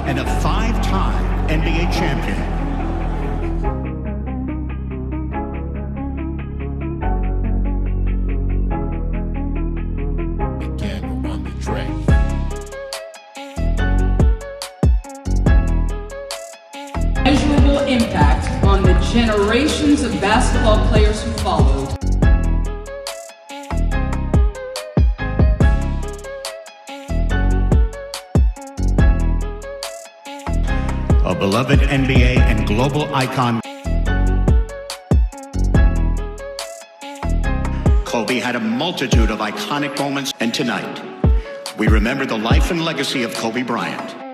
and a 5-time NBA champion. Measurable impact on the generations of basketball players who followed. A beloved NBA and global icon, Kobe had a multitude of iconic moments, and tonight, we remember the life and legacy of Kobe Bryant.